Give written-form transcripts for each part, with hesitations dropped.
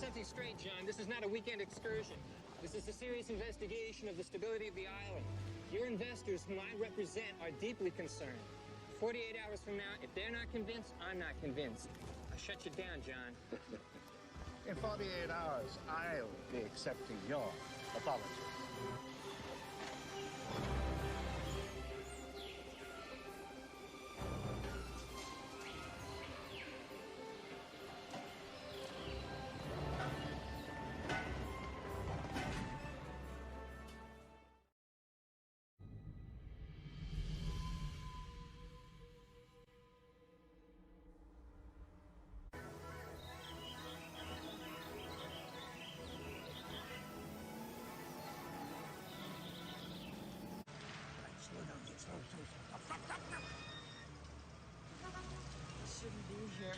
something straight, John. This is not a weekend excursion. This is a serious investigation of the stability of the island. Your investors, whom I represent, are deeply concerned. 48 hours from now, if they're not convinced, I'm not convinced. I shut you down, John. In 48 hours, I'll be accepting your apologies. Shouldn't be here.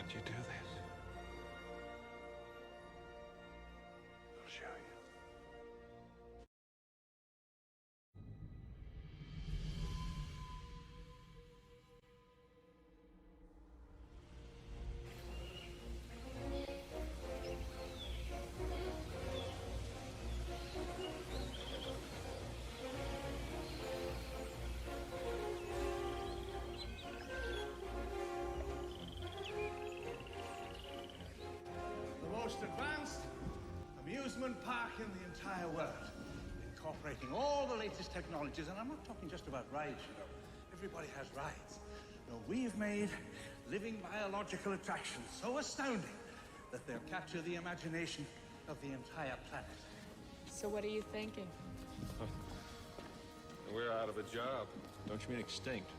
How'd you do this? I'll show you. Most advanced amusement park in the entire world, incorporating all the latest technologies, and I'm not talking just about rides, you know. Everybody has rides. No, we've made living biological attractions so astounding that they'll capture the imagination of the entire planet. So what are you thinking? We're out of a job. Don't you mean extinct?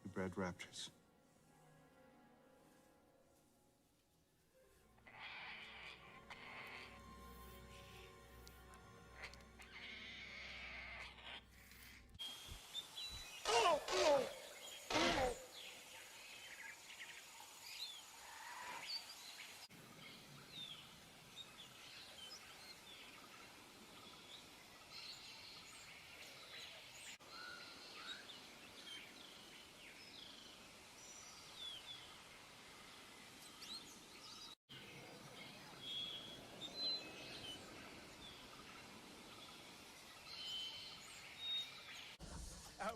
You bred raptors.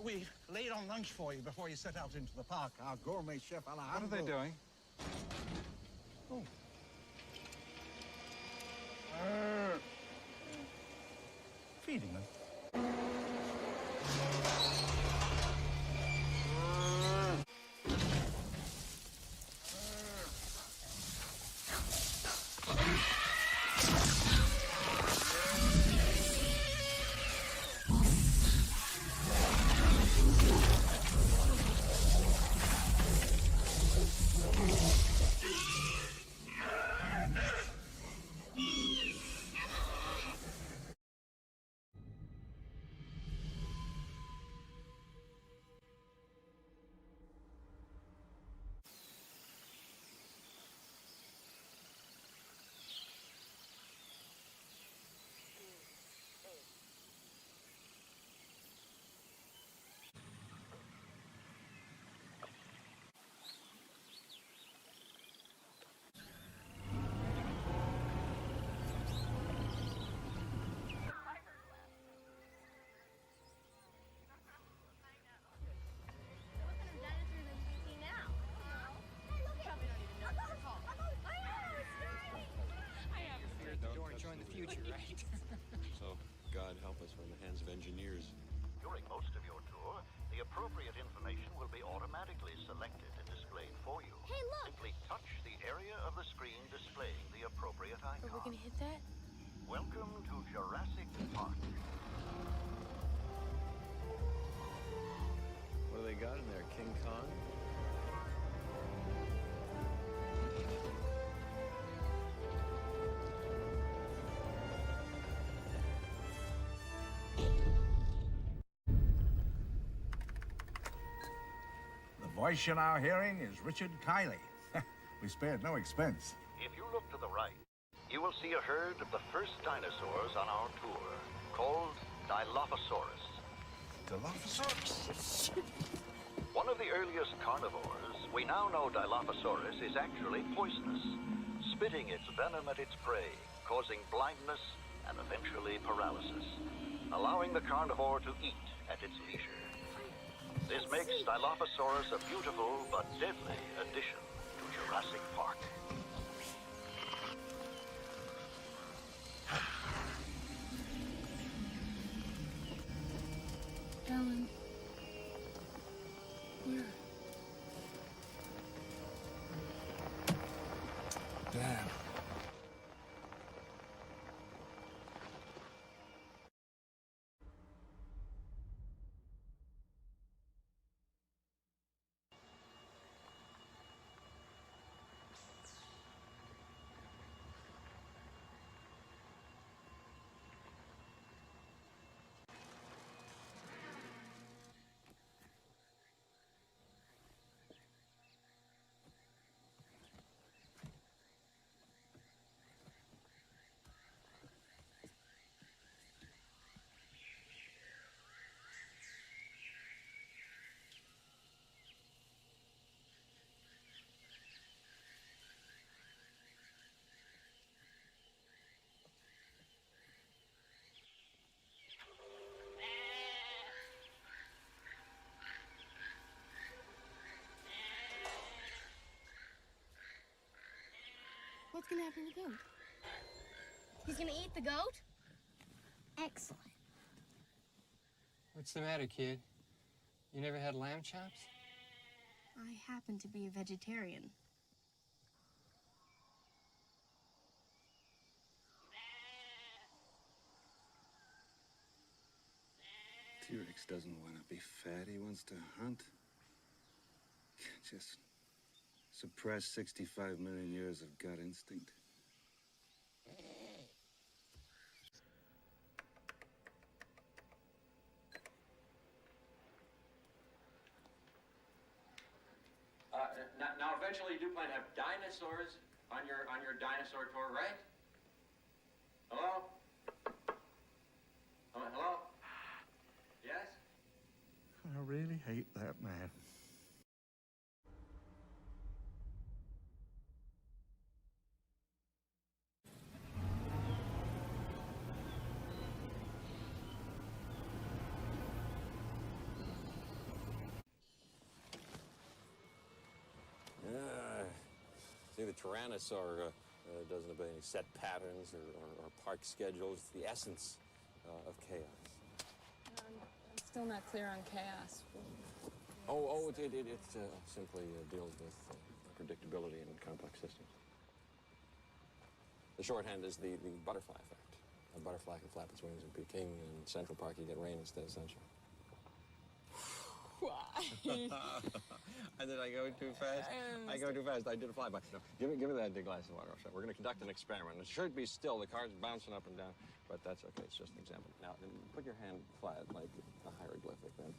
We laid on lunch for you before you set out into the park. Our gourmet chef, Alejandro. What are they doing? Oh. Feeding them. location will be automatically selected and displayed for you. Hey, look! Simply touch the area of the screen displaying the appropriate icon. Are we gonna hit that? Welcome to Jurassic Park. What do they got in there, King Kong? The voice you're now hearing is Richard Kiley. We spared no expense. If you look to the right, you will see a herd of the first dinosaurs on our tour, called Dilophosaurus. Dilophosaurus? One of the earliest carnivores, we now know Dilophosaurus is actually poisonous, spitting its venom at its prey, causing blindness and eventually paralysis, allowing the carnivore to eat at its leisure. This makes Dilophosaurus a beautiful but deadly addition to Jurassic Park. Alan. Where? Damn. What's gonna happen to the goat? He's gonna eat the goat? Excellent. What's the matter, kid? You never had lamb chops? I happen to be a vegetarian. T-Rex doesn't want to be fat. He wants to hunt. Just suppress 65 million years of gut instinct. Now, eventually, you do plan to have dinosaurs on your dinosaur tour, right? Hello? Hello? Yes? I really hate that man. See, the Tyrannosaur doesn't obey any set patterns or park schedules. It's the essence of chaos. I'm still not clear on chaos. It simply deals with predictability in complex systems. The shorthand is the butterfly effect. A butterfly can flap its wings in Peking, and in Central Park you get rain instead of sunshine. Why? Did I go too fast? I go too fast. I did a flyby. No, give me that glass of water. We're going to conduct an experiment. It should be still. The car's bouncing up and down, but that's okay. It's just an example. Now, put your hand flat like a hieroglyphic. Then.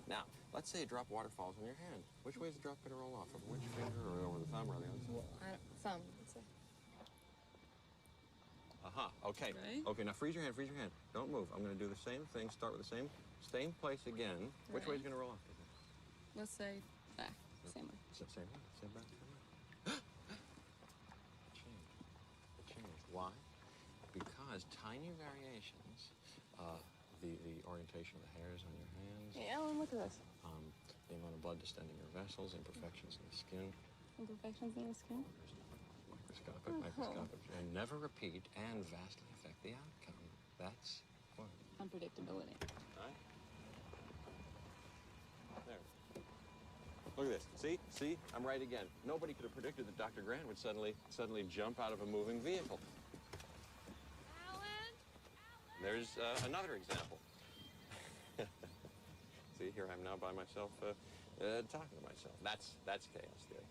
Now, let's say a drop of water falls on your hand. Which way is the drop going to roll off? Over which finger or over the thumb or the other side? Thumb. Let's say. Okay. Right? Okay, now freeze your hand. Don't move. I'm going to do the same thing. Start with the same place again. Which way is it going to roll off? Let's say back. Same way. Same way. Same back. It changed. Why? Because tiny variations, the orientation of the hairs on your hands. Hey, Ellen, look at this. The amount of blood distending your vessels, imperfections in the skin. Imperfections in the skin? Microscopic. And never repeat and vastly affect the outcome. That's what. Unpredictability. Right? There. Look at this. See? I'm right again. Nobody could have predicted that Dr. Grant would suddenly jump out of a moving vehicle. Alan? There's another example. See, here I am now by myself, talking to myself. That's chaos theory.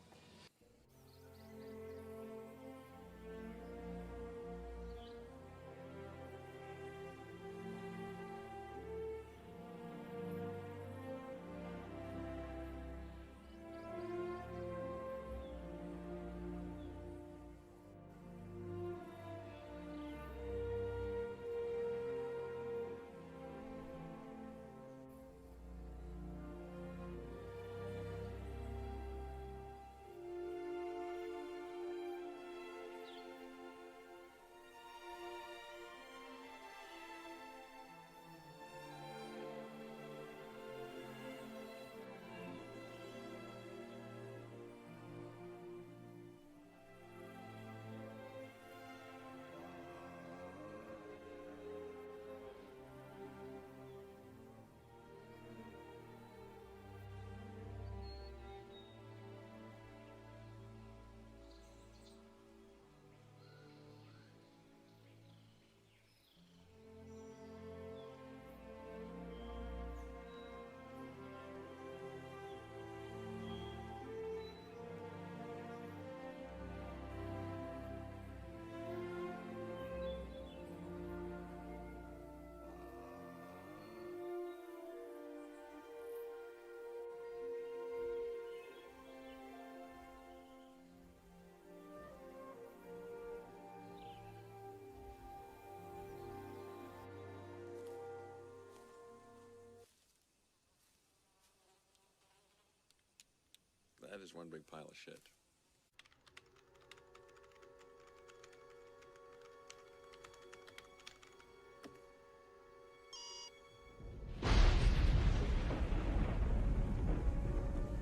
That is one big pile of shit.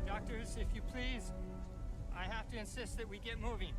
Doctors, if you please, I have to insist that we get moving.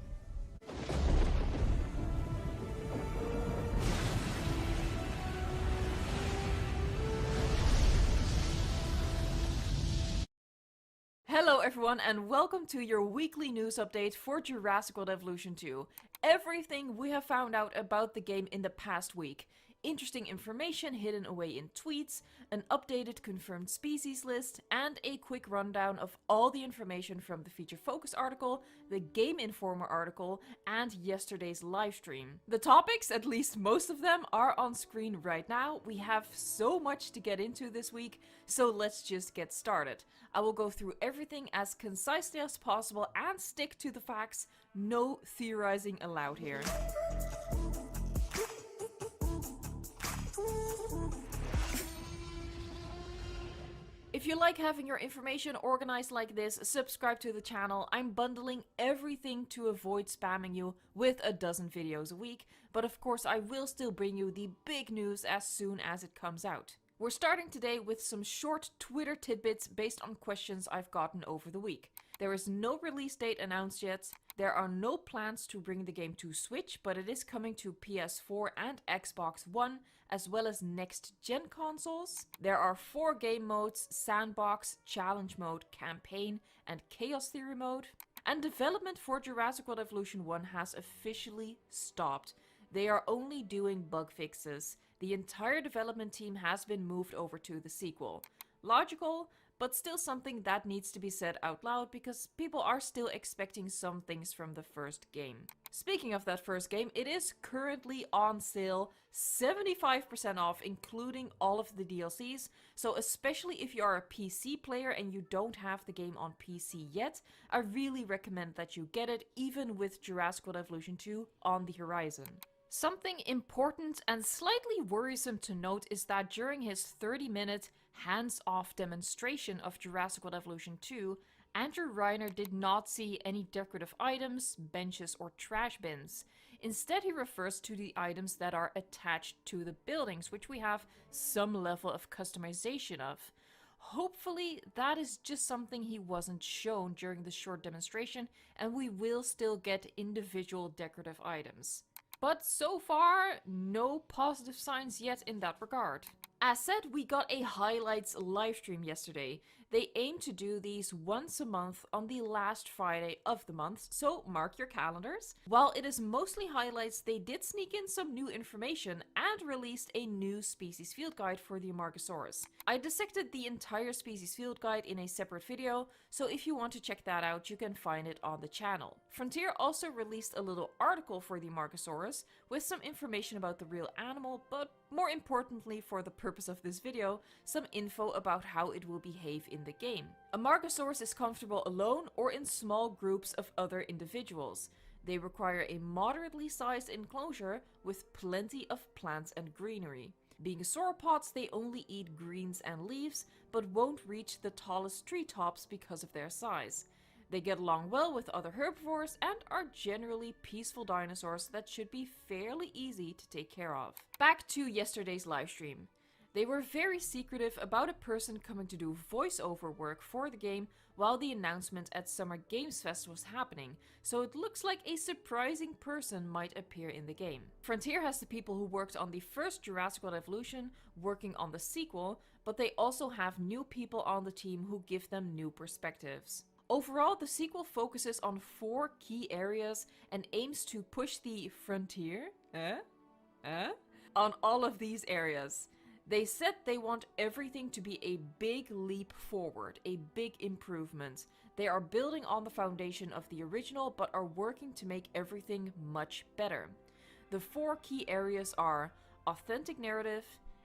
Hello everyone and welcome to your weekly news update for Jurassic World Evolution 2. Everything we have found out about the game in the past week. Interesting information hidden away in tweets, an updated confirmed species list, and a quick rundown of all the information from the Feature Focus article, the Game Informer article, and yesterday's livestream. The topics, at least most of them, are on screen right now. We have so much to get into this week, so let's just get started. I will go through everything as concisely as possible and stick to the facts. No theorizing allowed here. If you like having your information organized like this, subscribe to the channel. I'm bundling everything to avoid spamming you with a dozen videos a week, but of course I will still bring you the big news as soon as it comes out. We're starting today with some short Twitter tidbits based on questions I've gotten over the week. There is no release date announced yet. There are no plans to bring the game to Switch, but it is coming to PS4 and Xbox One, as well as next-gen consoles. There are 4 game modes: Sandbox, Challenge Mode, Campaign, and Chaos Theory Mode. And development for Jurassic World Evolution 1 has officially stopped. They are only doing bug fixes. The entire development team has been moved over to the sequel. Logical, but still something that needs to be said out loud because people are still expecting some things from the first game. Speaking of that first game, it is currently on sale, 75% off, including all of the DLCs. So especially if you are a PC player and you don't have the game on PC yet, I really recommend that you get it, even with Jurassic World Evolution 2 on the horizon. Something important and slightly worrisome to note is that during his 30-minute hands-off demonstration of Jurassic World Evolution 2, Andrew Reiner did not see any decorative items, benches, or trash bins. Instead, he refers to the items that are attached to the buildings, which we have some level of customization of. Hopefully, that is just something he wasn't shown during the short demonstration, and we will still get individual decorative items. But so far, no positive signs yet in that regard. As said, we got a highlights livestream yesterday. They aim to do these once a month on the last Friday of the month, so mark your calendars. While it is mostly highlights, they did sneak in some new information and released a new species field guide for the Amargasaurus. I dissected the entire species field guide in a separate video, so if you want to check that out, you can find it on the channel. Frontier also released a little article for the Amargasaurus with some information about the real animal, but more importantly for the purpose of this video, some info about how it will behave in the game. Amargasaurus is comfortable alone or in small groups of other individuals. They require a moderately sized enclosure with plenty of plants and greenery. Being sauropods, they only eat greens and leaves, but won't reach the tallest treetops because of their size. They get along well with other herbivores and are generally peaceful dinosaurs that should be fairly easy to take care of. Back to yesterday's livestream. They were very secretive about a person coming to do voiceover work for the game while the announcement at Summer Games Fest was happening, so it looks like a surprising person might appear in the game. Frontier has the people who worked on the first Jurassic World Evolution working on the sequel, but they also have new people on the team who give them new perspectives. Overall, the sequel focuses on 4 key areas and aims to push the frontier on all of these areas. They said they want everything to be a big leap forward, a big improvement. They are building on the foundation of the original, but are working to make everything much better. The 4 key areas are authentic narrative,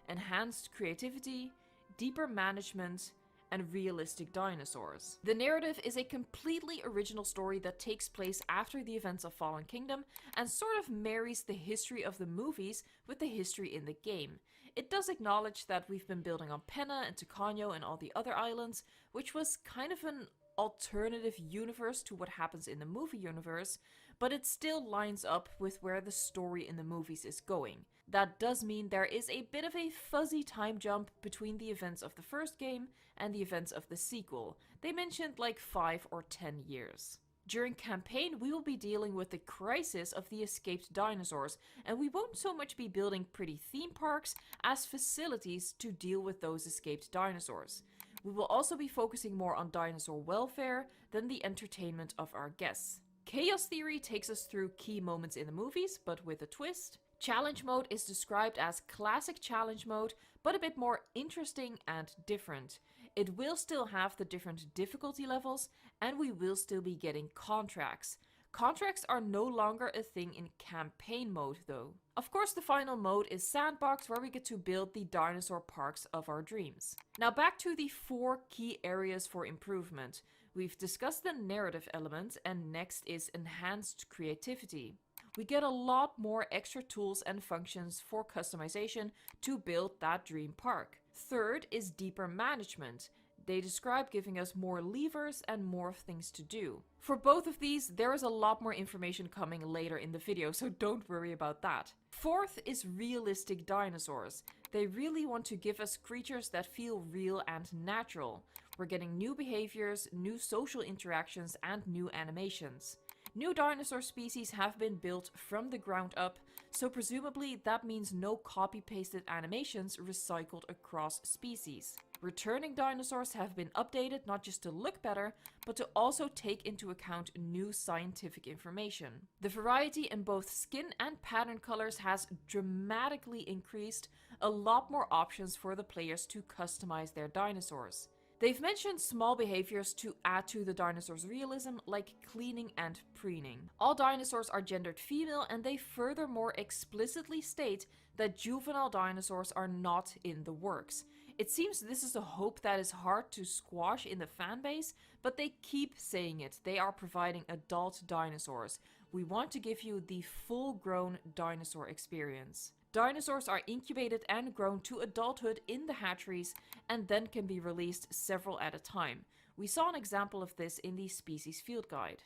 enhanced creativity, deeper management, and realistic dinosaurs. The narrative is a completely original story that takes place after the events of Fallen Kingdom and sort of marries the history of the movies with the history in the game. It does acknowledge that we've been building on Penna and Tucanio and all the other islands, which was kind of an alternative universe to what happens in the movie universe, but it still lines up with where the story in the movies is going. That does mean there is a bit of a fuzzy time jump between the events of the first game and the events of the sequel. They mentioned like 5 or 10 years. During campaign, we will be dealing with the crisis of the escaped dinosaurs, and we won't so much be building pretty theme parks as facilities to deal with those escaped dinosaurs. We will also be focusing more on dinosaur welfare than the entertainment of our guests. Chaos Theory takes us through key moments in the movies, but with a twist. Challenge mode is described as classic challenge mode, but a bit more interesting and different. It will still have the different difficulty levels, and we will still be getting contracts. Contracts are no longer a thing in campaign mode though. Of course, the final mode is Sandbox, where we get to build the dinosaur parks of our dreams. Now back to the 4 key areas for improvement. We've discussed the narrative element, and next is enhanced creativity. We get a lot more extra tools and functions for customization to build that dream park. Third is deeper management. They describe giving us more levers and more things to do. For both of these, there is a lot more information coming later in the video, so don't worry about that. Fourth is realistic dinosaurs. They really want to give us creatures that feel real and natural. We're getting new behaviors, new social interactions, and new animations. New dinosaur species have been built from the ground up, so presumably that means no copy-pasted animations recycled across species. Returning dinosaurs have been updated not just to look better, but to also take into account new scientific information. The variety in both skin and pattern colors has dramatically increased, a lot more options for the players to customize their dinosaurs. They've mentioned small behaviors to add to the dinosaur's realism, like cleaning and preening. All dinosaurs are gendered female, and they furthermore explicitly state that juvenile dinosaurs are not in the works. It seems this is a hope that is hard to squash in the fanbase, but they keep saying it. They are providing adult dinosaurs. We want to give you the full-grown dinosaur experience. Dinosaurs are incubated and grown to adulthood in the hatcheries and then can be released several at a time. We saw an example of this in the species field guide.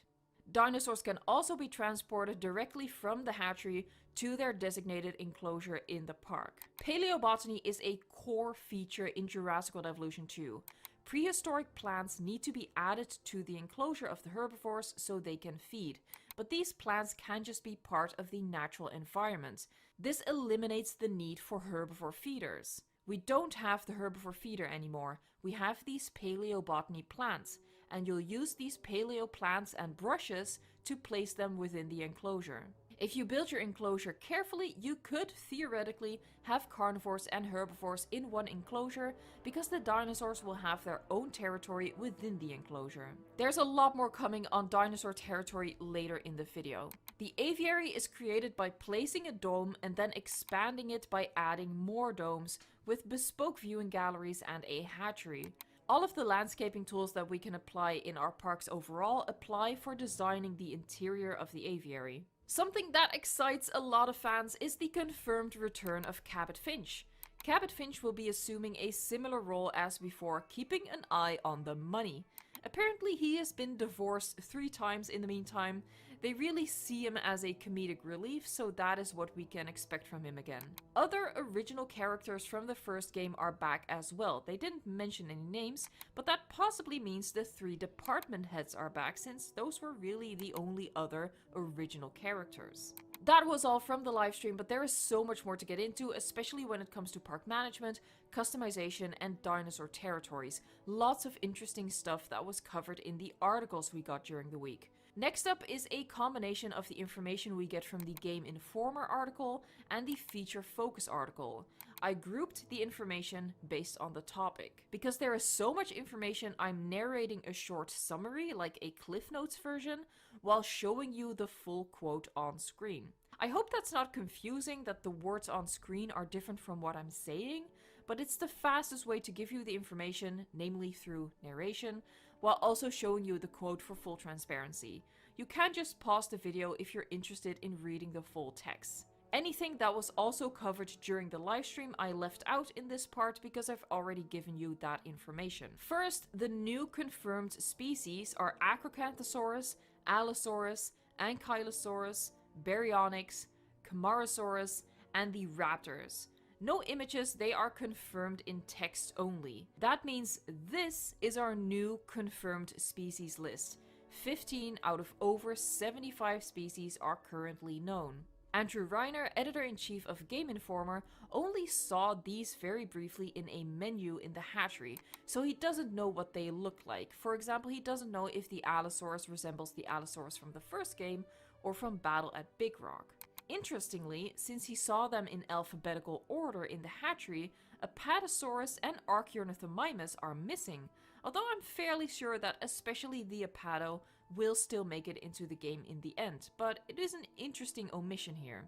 Dinosaurs can also be transported directly from the hatchery to their designated enclosure in the park. Paleobotany is a core feature in Jurassic World Evolution 2. Prehistoric plants need to be added to the enclosure of the herbivores so they can feed, but these plants can just be part of the natural environment. This eliminates the need for herbivore feeders. We don't have the herbivore feeder anymore. We have these paleobotany plants, and you'll use these paleo plants and brushes to place them within the enclosure. If you build your enclosure carefully, you could theoretically have carnivores and herbivores in one enclosure, because the dinosaurs will have their own territory within the enclosure. There's a lot more coming on dinosaur territory later in the video. The aviary is created by placing a dome and then expanding it by adding more domes with bespoke viewing galleries and a hatchery. All of the landscaping tools that we can apply in our parks overall apply for designing the interior of the aviary. Something that excites a lot of fans is the confirmed return of Cabot Finch. Cabot Finch will be assuming a similar role as before, keeping an eye on the money. Apparently he has been divorced 3 times in the meantime. They really see him as a comedic relief, so that is what we can expect from him again. Other original characters from the first game are back as well. They didn't mention any names, but that possibly means the 3 department heads are back, since those were really the only other original characters. That was all from the livestream, but there is so much more to get into, especially when it comes to park management, customization, and dinosaur territories. Lots of interesting stuff that was covered in the articles we got during the week. Next up is a combination of the information we get from the Game Informer article and the Feature Focus article. I grouped the information based on the topic. Because there is so much information, I'm narrating a short summary, like a Cliff Notes version, while showing you the full quote on screen. I hope that's not confusing, that the words on screen are different from what I'm saying, but it's the fastest way to give you the information, namely through narration, while also showing you the quote for full transparency. You can just pause the video if you're interested in reading the full text. Anything that was also covered during the livestream I left out in this part because I've already given you that information. First, the new confirmed species are Acrocanthosaurus, Allosaurus, Ankylosaurus, Baryonyx, Camarasaurus, and the raptors. No images, they are confirmed in text only. That means this is our new confirmed species list. 15 out of over 75 species are currently known. Andrew Reiner, editor-in-chief of Game Informer, only saw these very briefly in a menu in the hatchery, so he doesn't know what they look like. For example, he doesn't know if the Allosaurus resembles the Allosaurus from the first game or from Battle at Big Rock. Interestingly, since he saw them in alphabetical order in the hatchery, Apatosaurus and Archaeornithomimus are missing, although I'm fairly sure that especially the Apato will still make it into the game in the end, but it is an interesting omission here.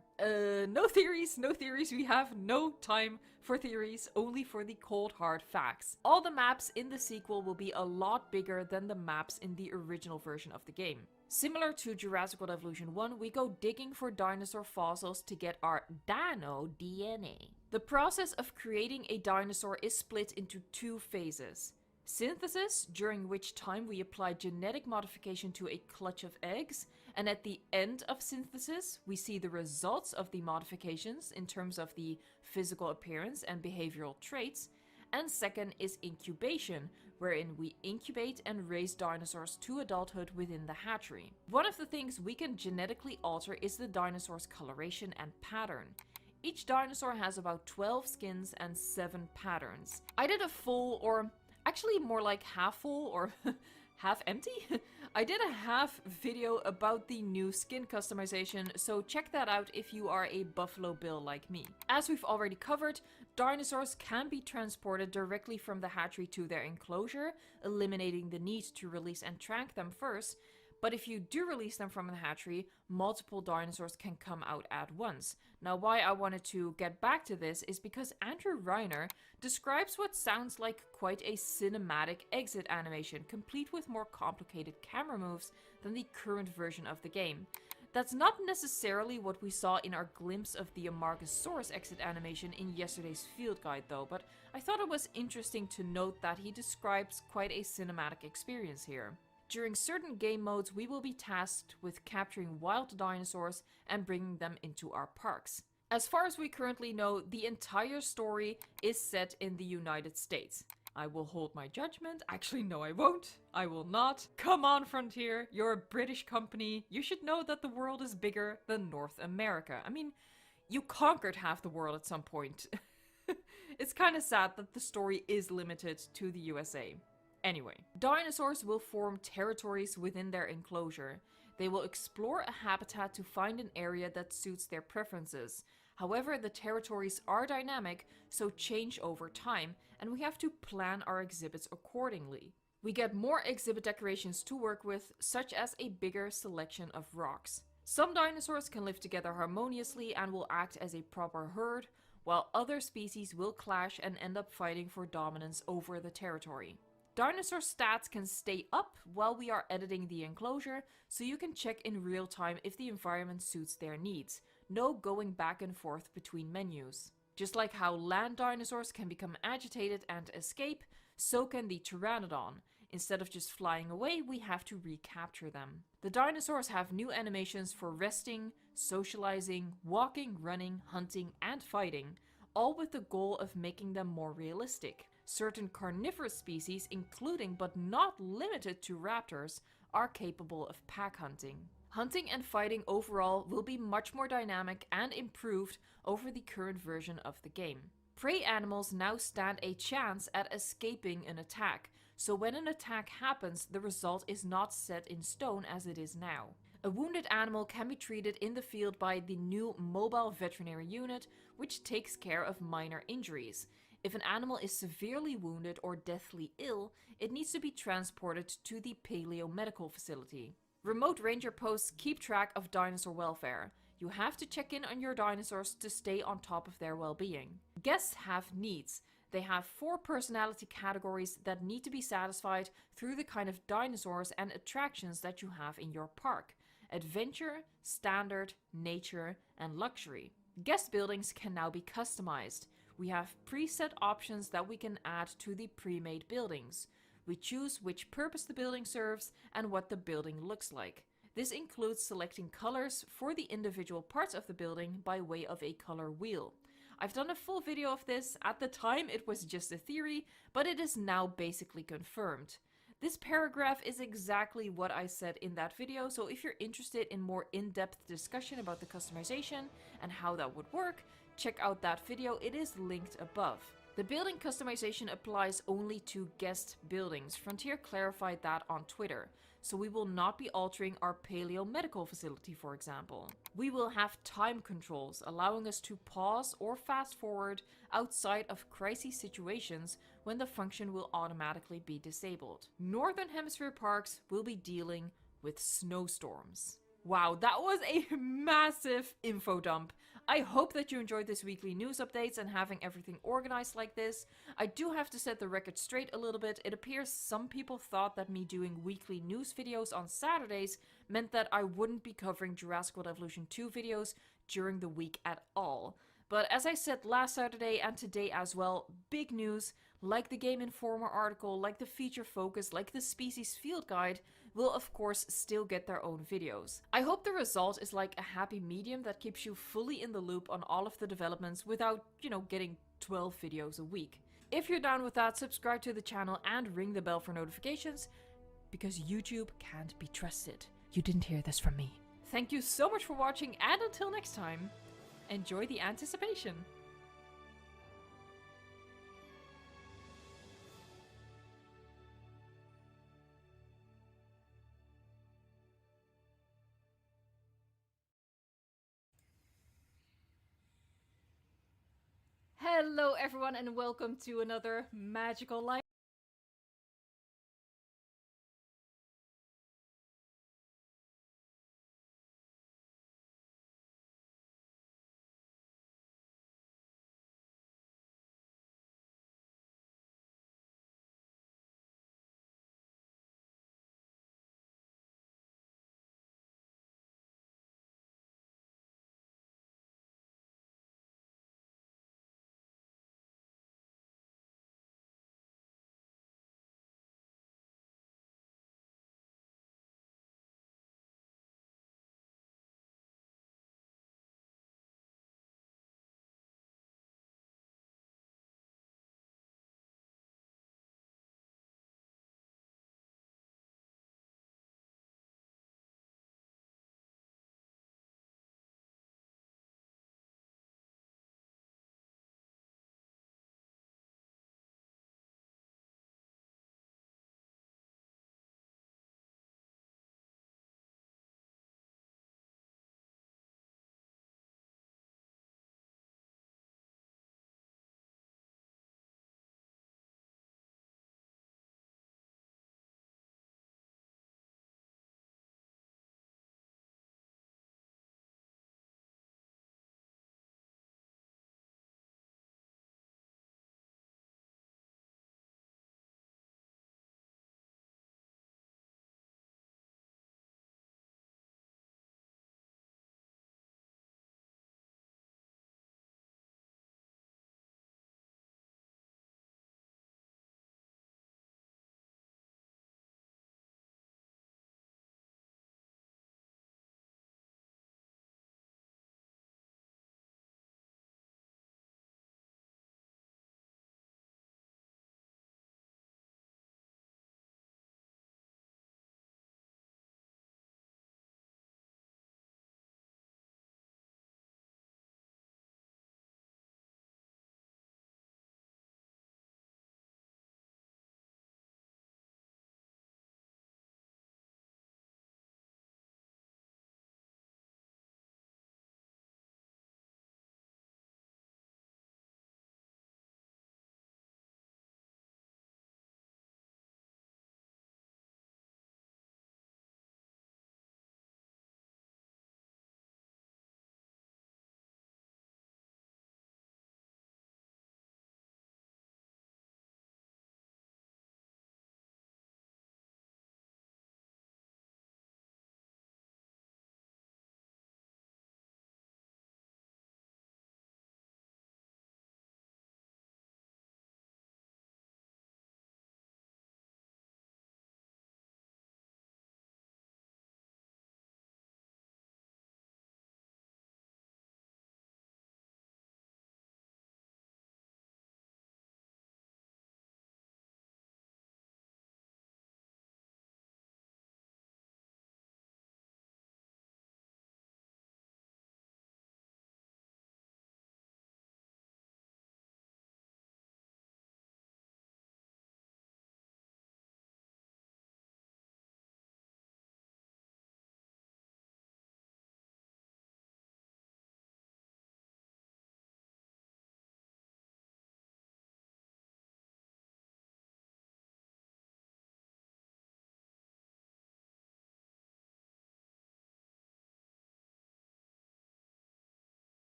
No theories, we have no time for theories, only for the cold hard facts. All the maps in the sequel will be a lot bigger than the maps in the original version of the game. Similar to Jurassic World Evolution 1, we go digging for dinosaur fossils to get our dino DNA. The process of creating a dinosaur is split into 2 phases. Synthesis, during which time we apply genetic modification to a clutch of eggs, and at the end of synthesis, we see the results of the modifications in terms of the physical appearance and behavioral traits. And second is incubation, wherein we incubate and raise dinosaurs to adulthood within the hatchery. One of the things we can genetically alter is the dinosaur's coloration and pattern. Each dinosaur has about 12 skins and 7 patterns. I did a full, or actually more like half full or half empty? I did a half video about the new skin customization, so check that out if you are a Buffalo Bill like me. As we've already covered, dinosaurs can be transported directly from the hatchery to their enclosure, eliminating the need to release and track them first. But if you do release them from the hatchery, multiple dinosaurs can come out at once. Now, why I wanted to get back to this is because Andrew Reiner describes what sounds like quite a cinematic exit animation, complete with more complicated camera moves than the current version of the game. That's not necessarily what we saw in our glimpse of the Amargasaurus exit animation in yesterday's field guide though, but I thought it was interesting to note that he describes quite a cinematic experience here. During certain game modes, we will be tasked with capturing wild dinosaurs and bringing them into our parks. As far as we currently know, the entire story is set in the United States. I will hold my judgment. Actually, no, I won't. I will not. Come on, Frontier. You're a British company. You should know that the world is bigger than North America. I mean, you conquered half the world at some point. It's kinda sad that the story is limited to the USA. Anyway, dinosaurs will form territories within their enclosure. They will explore a habitat to find an area that suits their preferences. However, the territories are dynamic, so change over time, and we have to plan our exhibits accordingly. We get more exhibit decorations to work with, such as a bigger selection of rocks. Some dinosaurs can live together harmoniously and will act as a proper herd, while other species will clash and end up fighting for dominance over the territory. Dinosaur stats can stay up while we are editing the enclosure, so you can check in real time if the environment suits their needs. No going back and forth between menus. Just like how land dinosaurs can become agitated and escape, so can the pteranodon. Instead of just flying away, we have to recapture them. The dinosaurs have new animations for resting, socializing, walking, running, hunting, and fighting, all with the goal of making them more realistic. Certain carnivorous species, including but not limited to raptors, are capable of pack hunting. Hunting and fighting overall will be much more dynamic and improved over the current version of the game. Prey animals now stand a chance at escaping an attack, so when an attack happens, the result is not set in stone as it is now. A wounded animal can be treated in the field by the new mobile veterinary unit, which takes care of minor injuries. If an animal is severely wounded or deathly ill, it needs to be transported to the paleo medical facility. Remote ranger posts keep track of dinosaur welfare. You have to check in on your dinosaurs to stay on top of their well-being. Guests have needs. They have 4 personality categories that need to be satisfied through the kind of dinosaurs and attractions that you have in your park: adventure, standard, nature, and luxury. Guest buildings can now be customized. We have preset options that we can add to the pre-made buildings. We choose which purpose the building serves and what the building looks like. This includes selecting colors for the individual parts of the building by way of a color wheel. I've done a full video of this. At the time it was just a theory, but it is now basically confirmed. This paragraph is exactly what I said in that video, so if you're interested in more in-depth discussion about the customization and how that would work, check out that video, it is linked above. The building customization applies only to guest buildings. Frontier clarified that on Twitter, so we will not be altering our paleo medical facility, for example. We will have time controls, allowing us to pause or fast forward outside of crisis situations when the function will automatically be disabled. Northern Hemisphere parks will be dealing with snowstorms. Wow, that was a massive info dump. I hope that you enjoyed this weekly news updates and having everything organized like this. I do have to set the record straight a little bit. It appears some people thought that me doing weekly news videos on Saturdays meant that I wouldn't be covering Jurassic World Evolution 2 videos during the week at all. But as I said last Saturday and today as well, big news, like the Game Informer article, like the feature focus, like the species field guide, will of course still get their own videos. I hope the result is like a happy medium that keeps you fully in the loop on all of the developments without, getting 12 videos a week. If you're down with that, subscribe to the channel and ring the bell for notifications, because YouTube can't be trusted. You didn't hear this from me. Thank you so much for watching, and until next time, enjoy the anticipation. Hello everyone and welcome to another magical life.